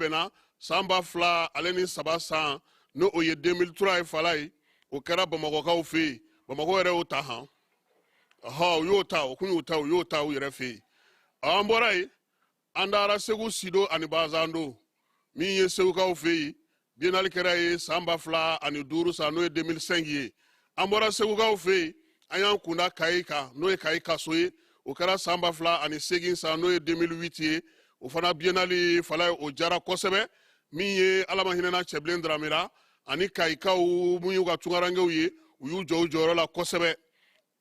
bɛnna san 2003 no o ye 2003 ye fala ye o kɛra bamakɔkaw fɛ yen bamakɔ yɛrɛ y'o ta han u y'o ta o kun y'o ta u y'o ta u yɛrɛ fɛ yen an bɔra yen an dara Segu Sido ani Bazando min ye segukaw fɛ yen biennale kɛra ye san 2005 sa n'o ye 2005 ye an bɔra segukaw fɛ yen an y'an kunda Kayi kan n'o ye Kayi kaso ye o kɛra san 2008 sa n'o ye 2008 ye o fana biennale fala o jara kosɛbɛ min ye Ala ma hinɛna Cɛbilen Daramera ani Kayikaw mun y'u ka tungarankew ye u y'u jɔ u jɔyɔrɔ la kosɛbɛ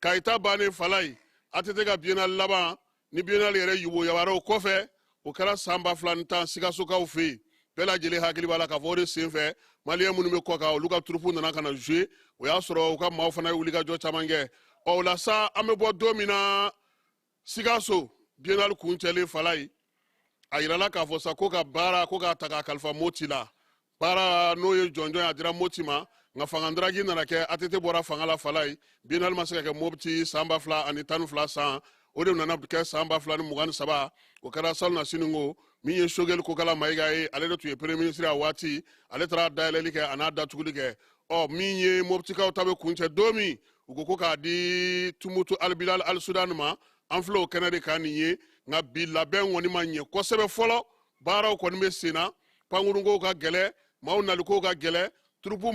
Kayita bannen fala ye a tɛ ka biennale laban ni biennale yɛrɛ yugoyabara o kɔfɛ o kɛra san 2010 Sikasokaw fɛ yen bɛɛ lajɛlen hakili b'a la k'a fɔ o de senfɛ maliyɛn minnu bɛ kɔ kan olu ka turupu nana ka na jouer o y'a sɔrɔ u ka maaw fana ye wulikajɔ caman kɛ o la sa an bɛ bɔ don min na Sikaso biennale kuncɛlen fala ye a yirala k'a fɔ sa ko ka baara ko k'a ta k'a kalifa Moti la baara n'o ye jɔnjɔn a dira Moti ma nka fangadaraki nana kɛ ATT bɔra fanga la fala ye biennale ma se ka kɛ Mopti san 2012 san o de nana kɛ san 2023 o kɛra Salona Siningo min ye Sogɛli Kokala Mayiga ye ale de tun ye premier ministre a waati ale taara dayɛlɛli kɛ a n'a datuguli kɛ min ye Moptikaw ta bɛ kuncɛ don min u ko k'a di Tumutu Al-Bilal Al-Sudan ma an filɛ o kɛnɛ de kan nin ye nka bi labɛn kɔni ma ɲɛ kosɛbɛ fɔlɔ baaraw kɔni bɛ sen na pankurunkow ka gɛlɛ maaw nalikow ka gɛlɛ turupu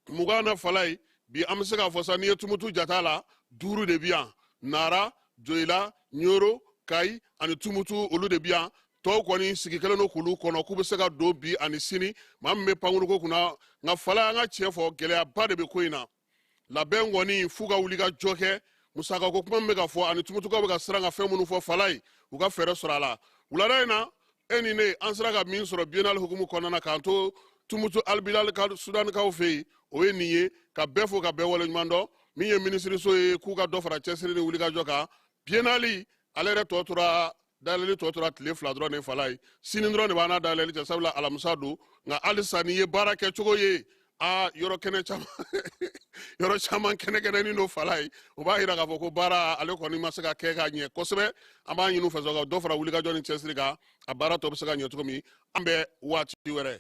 20 na fala ye bi an bɛ se k'a fɔ sa n'i ye Tumutu jata la 5 de bi yan Nara Joyila Nyoro Kayi ani Tumutu olu de bi yan tɔw kɔni sigi kelen no k'olu kɔnɔ k'u bɛ se ka don bi ani sini maa min bɛ pankurunko kunna nka fala an ka tiɲɛ fɔ gɛlɛyaba de bɛ ko in na labɛn kɔni f'u ka wuli ka jɔ kɛ musakako kuma min bɛ ka fɔ ani Tumutukaw bɛ ka siran ka fɛn minnu fɔ fala ye u ka fɛɛrɛ sɔrɔ a la wulada in na e ni ne an sera ka min sɔrɔ biennale hukumu kɔnɔna na k'an to Tumutu Al-Bilal Sudanikaw fɛ yen o ye nin ye ka bɛɛ fo ka bɛɛ waleɲuman dɔn min ye minisiriso ye k'u ka dɔ fara cɛsiri ni wulikajɔ kan biennale ale yɛrɛ tɔ tora dayɛlɛli tɔ tora tile 2 dɔrɔn de fala ye sini dɔrɔn de b'an na dayɛlɛli cɛ sabula alamisa don nka halisa n'i ye baara kɛcogo ye yɔrɔ caman kɛnɛkɛnɛnin do fala ye o b'a yira k'a fɔ ko baara ale kɔni ma se ka kɛ ka ɲɛ kosɛbɛ an b'a ɲini u fɛ ka dɔ fara wulikajɔ ni cɛsiri kan a baara tɔ bɛ se ka ɲɛ cogo min an bɛ waati wɛrɛ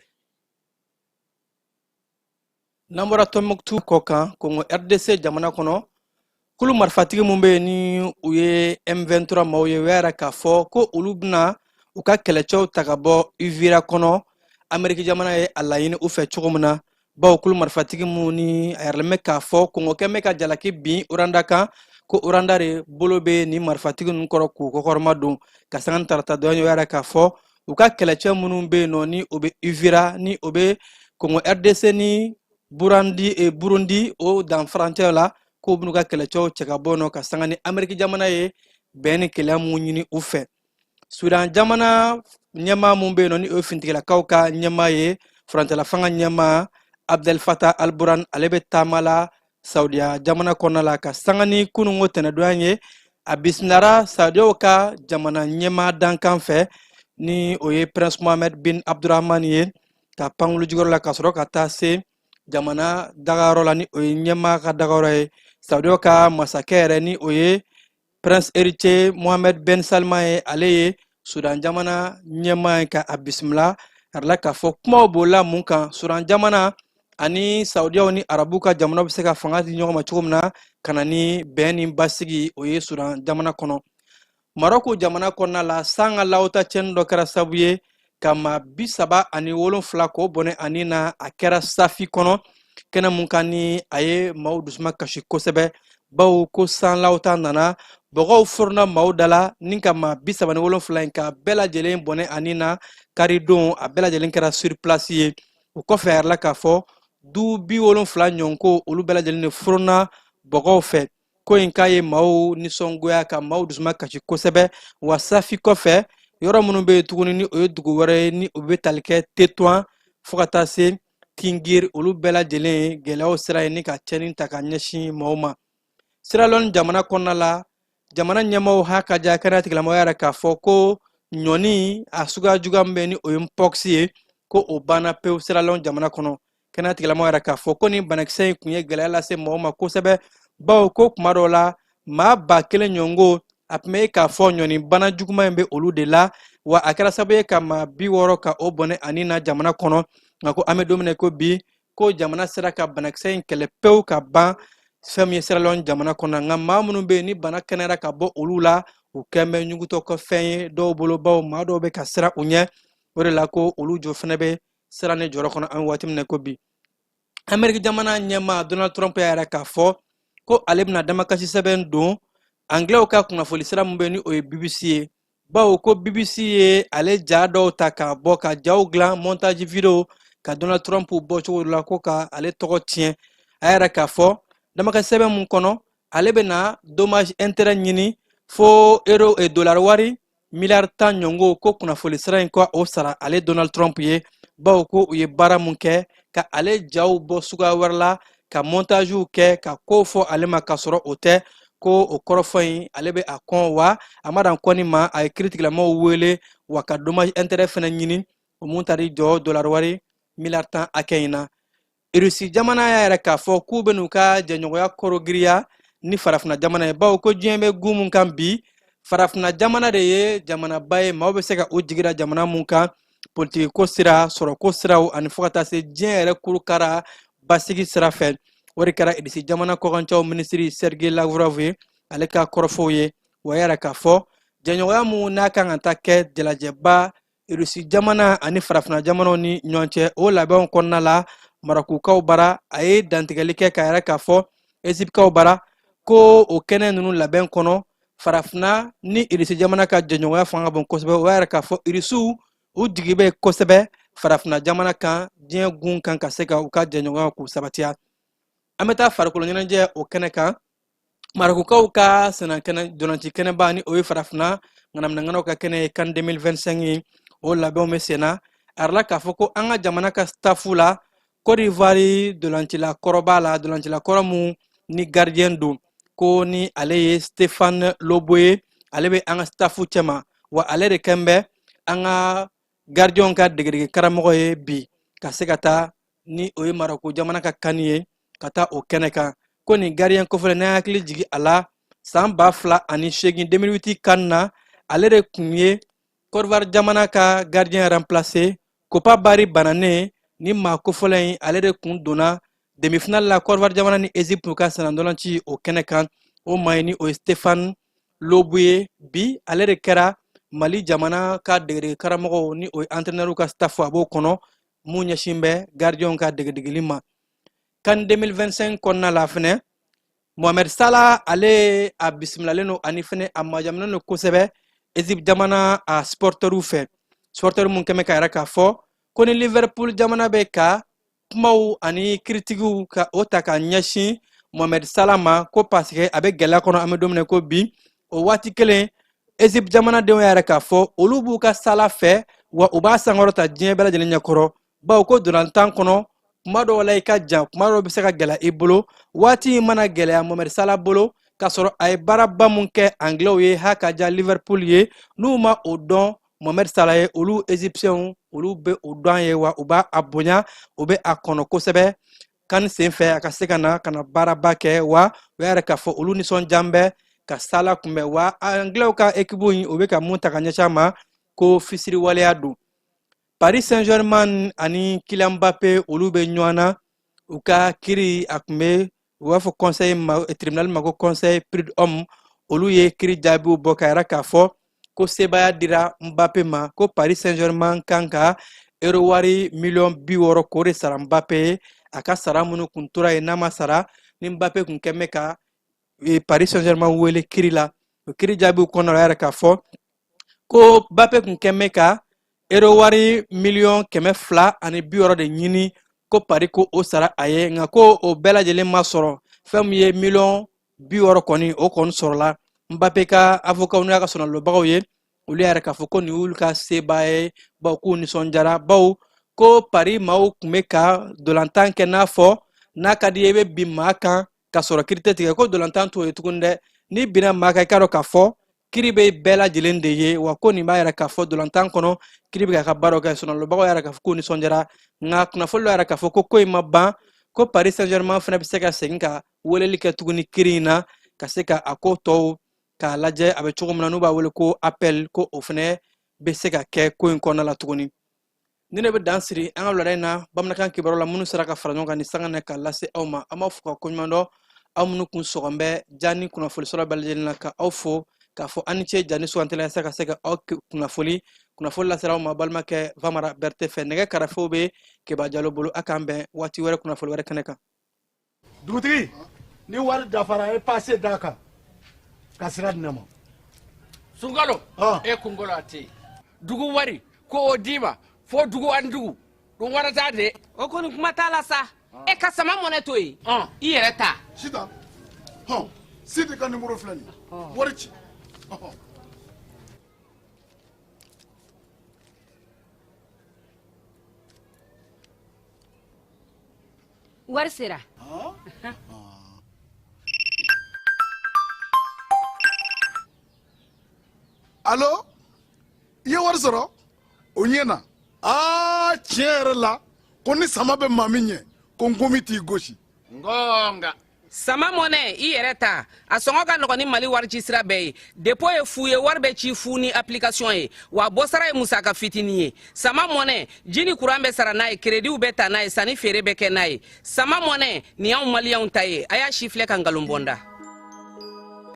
n'an bɔra Tɔnbukutu kɔ kan Kongo RDC jamana kɔnɔ kulu marifatigi mun bɛ yen ni u ye M23 maaw ye u y'a yira k'a fɔ ko olu bɛna u ka kɛlɛcɛw ta ka bɔ Uvira kɔnɔ Ameriki jamana ye a laɲini u fɛ cogo min na bawo kulu marifatigi mun ni a yɛrɛlen bɛ k'a fɔ Kongo kɛn bɛ ka jalaki bin Uranda kan ko Uranda de bolo bɛ ni marifatigi ninnu kɔrɔ k'u kɔkɔrɔma don ka sanga ni tarata dɔ ye u y'a yira k'a fɔ u ka kɛlɛcɛ minnu bɛ yen nɔ ni o bɛ Uvira ni o bɛ Kongo RDC ni Burundi o dan frontière la ko b'u ka kɛlɛcɛw cɛ ka bɔ nɔ ka sanga ni Ameriki jamana ye bɛn ni kɛlɛ mun ɲini u fɛ Sudan jamana ɲɛmaa mun bɛ yen nɔ ni o ye fintigilakaw ka ɲɛmaa ye furancɛla fanga ɲɛmaa Abdel Fattah al-Burhan ale bɛ taama la Saudiya jamana kɔnɔna la ka sanga ni kununko tɛnɛdonya ye a bisimilara Saudiyaw ka jamana ɲɛmaa dankan fɛ ni o ye Prince Mohammed bin Abdurrahman ye ka pankulu jukɔrɔ la ka sɔrɔ ka taa se jamana dagayɔrɔ la ni o ye ɲɛmaa ka dagayɔrɔ ye Saudiyaw ka masakɛ yɛrɛ ni o ye Prince héritier Mohammed Ben Salman ye ale ye Sudan jamana ɲɛmaa ye ka a bisimila arala k'a fɔ kumaw b'o la mun kan Sudan jamana ani Saudiyaw ni arabu ka jamana bɛ se ka fanga di ɲɔgɔn ma cogo min na ka na ni bɛn ni basigi o ye Sudan jamana kɔnɔ Maroko jamana kɔnɔna la sanga lawta cɛnni dɔ kɛra sababu ye ka maa 37 k'o bɔnɛ ani na a kɛra safi kɔnɔ kɛnɛ mun kan ni a ye maaw dusuma kasi kosɛbɛ bawo ko san lawta nana bɔgɔw furuna maaw dala ni ka maa 37 in ka bɛɛ lajɛlen bɔnɛ ani na karidon a bɛɛ lajɛlen kɛra sur place ye o kɔfɛ a yɛrɛla k'a fɔ du 70 ɲɔgɔn ko olu bɛɛ lajɛlen de furuna bɔgɔw fɛ ko in k'a ye maaw nisɔngoya ka maaw dusuma kasi kosɛbɛ wa safi kɔfɛ yɔrɔ minnu bɛ yen tuguni ni o ye dugu wɛrɛ ye ni o bɛ tali kɛ Tétouan fo ka taa se Kingir olu bɛɛ lajɛlen ye gɛlɛyaw sira ye ni ka cɛnni ta ka ɲɛsin maaw ma Sierra Leone jamana kɔnɔna la jamana ɲɛmaaw ha ka ja kɛnɛya tigilamɔgɔw yɛrɛ k'a fɔ ko ɲɔni a suguya juguya min bɛ ni o ye mpox ye ko o banna pewu Sierra Leone jamana kɔnɔ kɛnɛya tigilamɔgɔw yɛrɛ k'a fɔ ko ni banakisɛ in tun ye gɛlɛya lase maaw ma kosɛbɛ bawo ko kuma dɔw la maa 1000 ɲɔngo a tun bɛ k'a fɔ ɲɔni bana juguman in bɛ olu de la wa a kɛra sababu ye ka maa 60 ka o bɔnɛ ani na jamana kɔnɔ nka ko an bɛ don min na ko bi ko jamana sera ka banakisɛ in kɛlɛ pewu ka ban fɛn min ye Sierra Leone jamana kɔnɔ nka maa minnu bɛ yen ni bana kɛnɛyara ka bɔ olu la u kɛn bɛ ɲugutɔ ka fɛn ye dɔw bolo baw maa dɔw bɛ ka siran u ɲɛ o de la ko olu jɔ fɛnɛ bɛ siran ne jɔyɔrɔ kɔnɔ an bɛ waati min na ko bi Amérique jamana ɲɛmaa Donald Trump y'a yɛrɛ k'a fɔ ko ale bɛna damakasi sɛbɛn don anglais ka kunnafoni sira min bɛ ni o ye BBC ye bawo ko BBC ye ale ja dɔw ta k'a bɔ ka jaw dilan montage video ka Donald Trump bɔ cogo la ko ka ale tɔgɔ tiɲɛ a yɛrɛ k'a fɔ damakasi sɛbɛn mun kɔnɔ ale bɛna dommage intérêt ɲini fo euro et dollar wari miliyari 10 ɲɔngo ko kunnafoni sira in ka o sara ale Donald Trump ye bawo ko u ye baara mun kɛ ka ale jaw bɔ suguya wɛrɛ la ka montagew kɛ ka ko fɔ ale ma ka sɔrɔ o tɛ ko o kɔrɔfɔ in ale bɛ a kɔn wa a ma dan kɔni ma a ye kiiritigilamaw wele wa ka dommage intérêt fɛnɛ ɲini o mun tari jɔ dollar wari miliyari 10 hakɛ in na Rusi jamana y'a yɛrɛ k'a fɔ k'u bɛ n'u ka jɛɲɔgɔnya kɔrɔgiriya ni farafina jamana ye bawo ko diɲɛ bɛ gun mun kan bi farafina jamana de ye jamanaba ye maaw bɛ se ka o jigira jamana mun kan politiki ko sira sɔrɔko siraw ani fo ka taa se diɲɛ yɛrɛ kurukara basigi sira fɛ o de kɛra Rusi jamana kɔkancɛw minisiri Sergei Lavrov ye ale ka kɔrɔfɔw ye wa yɛrɛ k'a fɔ jɛɲɔgɔnya mun n'a kan ka taa kɛ jalajɛba Rusi jamana ani farafina jamanaw ni ɲɔgɔn cɛ o labɛnw kɔnɔna la Marakukaw bara a ye dantigɛli kɛ k'a yɛrɛ k'a fɔ Ezipikaw bara ko o kɛnɛ ninnu labɛn kɔnɔ farafina ni Rusi jamana ka jɛɲɔgɔnya fanga bon kosɛbɛ o yɛrɛ k'a fɔ Rusiw u jigi bɛ kosɛbɛ farafina jamana kan diɲɛ gun kan ka se ka u ka jɛɲɔgɔnya k'u sabatiya an bɛ taa farikolo ɲɛnajɛ o kɛnɛ kan Marakukaw ka sɛnɛkɛnɛ dolanci kɛnɛba ni o ye farafina ŋanaminɛŋanaw ka kɛnɛ ye CAN 2025 ye o labɛnw bɛ sen na a yɛrɛ la k'a fɔ ko an ka jamana ka staffu la Côte d'Ivoire dolancila kɔrɔba la dolancila kɔrɔ mun ni gardien don ko ni ale ye Stéphane Lobo ye ale bɛ an ka staffu cɛma wa ale de kɛn bɛ an ka gardien ka degedege karamɔgɔ ye bi ka se ka taa ni o ye Marako jamana ka kani ye ka taa o kɛnɛ kan ko ni gardien kofɔlen n'a hakili jigi a la san 2008 2008 kan na ale de kun ye Côte d'Ivoire jamana ka gardien remplacer Kopa Bari Banane ni maa kofɔlen in ale de kun donna demi-finale la Côte d'Ivoire jamana ni Egypte ka sɛnɛndolanci o kɛnɛ kan o maa ye ni o ye Stéphane Lobo ye bi ale de kɛra Mali jamana ka degedege karamɔgɔw ni o ye entraîneur ka staff a b'o kɔnɔ mun ɲɛsin bɛ gardien ka degedegeli ma CAN 2025 kɔnɔna la fɛnɛ Mohamed Salah ale a bisimilalen no ani fɛnɛ a majaminen no kosɛbɛ Egypte jamana a supporteru fɛ supporter mun kɛmɛ ka yɛrɛ k'a fɔ ko ni Liverpool jamana bɛ ka kumaw ani kiritigiw ka o ta ka ɲɛsin Mohamed Salah ma ko parce que a bɛ gɛlɛya kɔnɔ an bɛ don min na ko bi o waati kelen Egypte jamanadenw y'a yɛrɛ k'a fɔ olu b'u ka Salah fɛ wa u b'a sankɔrɔta diɲɛ bɛɛ lajɛlen ɲɛkɔrɔ bawo ko dolantan kɔnɔ kuma dɔw la i ka jan kuma dɔw bɛ se ka gɛlɛya i bolo waati in mana gɛlɛya Mohamed Salah bolo k'a sɔrɔ a ye baaraba mun kɛ anglais ye ha ka diya Liverpool ye n'u ma o dɔn Mohamed Salah ye olu égyptiens olu bɛ o dɔn ye wa u b'a a bonya u bɛ a kɔnɔ kosɛbɛ kan sen fɛ a ka se ka na baaraba kɛ wa o yɛrɛ k'a fɔ olu nisɔndiya bɛ ka Salah kunbɛn wa anglais ka équipe in u bɛ ka mun ta ka ɲɛsin a ma ko fisiri waleya don Paris Saint-Germain ani Kylian Mbappé olu bɛ ɲɔgɔn na u ka kiiri a kun bɛ u b'a fɔ conseil tribunal ma ko conseil prud'homme olu ye kiiri jaabiw bɔ ka yɛrɛ k'a fɔ ko sebaya dira Mbappé ma ko Paris Saint-Germain kan ka euro wari miliyɔn 60 k'o de sara Mbappé ye a ka sara minnu kun tora yen n'a ma sara ni Mbappé kun kɛn bɛ ka Paris Saint-Germain wele kiiri la o kiiri jaabiw kɔnɔna la yɛrɛ k'a fɔ ko Mbappé kun kɛn bɛ ka euro wari miliyɔn 260 de ɲini ko Paris ko o sara a ye nka ko o bɛɛ lajɛlen ma sɔrɔ fɛn min ye miliyɔn 60 kɔni o kɔni sɔrɔla Mbappé ka avocat n'u y'a ka sɔnalobagaw ye olu yɛrɛ k'a fɔ ko nin y'olu ka seba ye bawo k'u nisɔndiyara bawo ko Paris maaw kun bɛ ka dolantan kɛ n'a fɔ n'a ka di ye i bɛ bin maa kan ka sɔrɔ kiiri tɛ tigɛ ko dolantan t'o ye tuguni dɛ ni binna maa kan i k'a dɔn k'a fɔ kiiri bɛ bɛɛ lajɛlen de ye wa ko nin b'a yɛrɛ k'a fɔ dolantan kɔnɔ kiiri bɛ ka baaraw kɛ sɔnalobagaw yɛrɛ k'a fɔ k'u nisɔndiyara nka kunnafoni dɔ yɛrɛ k'a fɔ ko in ma ban ko Paris Saint-Germain fana bɛ se ka segin ka weleli kɛ tuguni kiiri in na ka se ka a ko tɔw k'a lajɛ a bɛ cogo min na n'u b'a wele ko appel ko o fana bɛ se ka kɛ ko in kɔnɔna la tuguni ni ne bɛ dan siri an ka wulada in na bamanankan kibaru la minnu sera ka fara ɲɔgɔn kan ni sanga na ka lase aw ma an b'a fɔ ka koɲuman dɔn aw minnu kun sɔgɔn bɛ ja ni kunnafoni sɔrɔ bɛɛ lajɛlen na ka aw fo k'a fɔ an ni ce ja ni sugantila yasa ka se ka aw kunnafoni lasera aw ma balimakɛ Famara Berete fɛ nɛgɛ karafew bɛ Keba Jalo bolo a k'an bɛn waati wɛrɛ kunnafoni wɛrɛ kɛnɛ kan dugutigi ni wari dafara e passe d'a kan ka sira di ne ma Sunkalo e kunkolo ate dugu wari ko o d'i ma fo dugu ani dugu dun wara t'a de o kɔni kuma t'a la sa e ka sama mɔnɛ to yen i yɛrɛ ta Sita Sidi ka numéro filɛ nin wari ci wari sera Allo i ye wari sɔrɔ o ɲɛna tiɲɛ yɛrɛ la ko ni sama bɛ maa min ɲɛ ko n komi t'i gosi ngonga sama mɔnɛ i yɛrɛ ta a sɔngɔ ka nɔgɔn ni Mali wari ci sira bɛɛ ye dépôt ye fu ye wari bɛ ci fu ni application ye wa bɔsara ye musaka fitinin ye sama mɔnɛ ji ni courant bɛ sara n'a ye crédit bɛ ta n'a ye sanni feere bɛ kɛ n'a ye sama mɔnɛ nin y'anw maliyɛnw ta ye a y'a si filɛ ka nkalon bɔ n da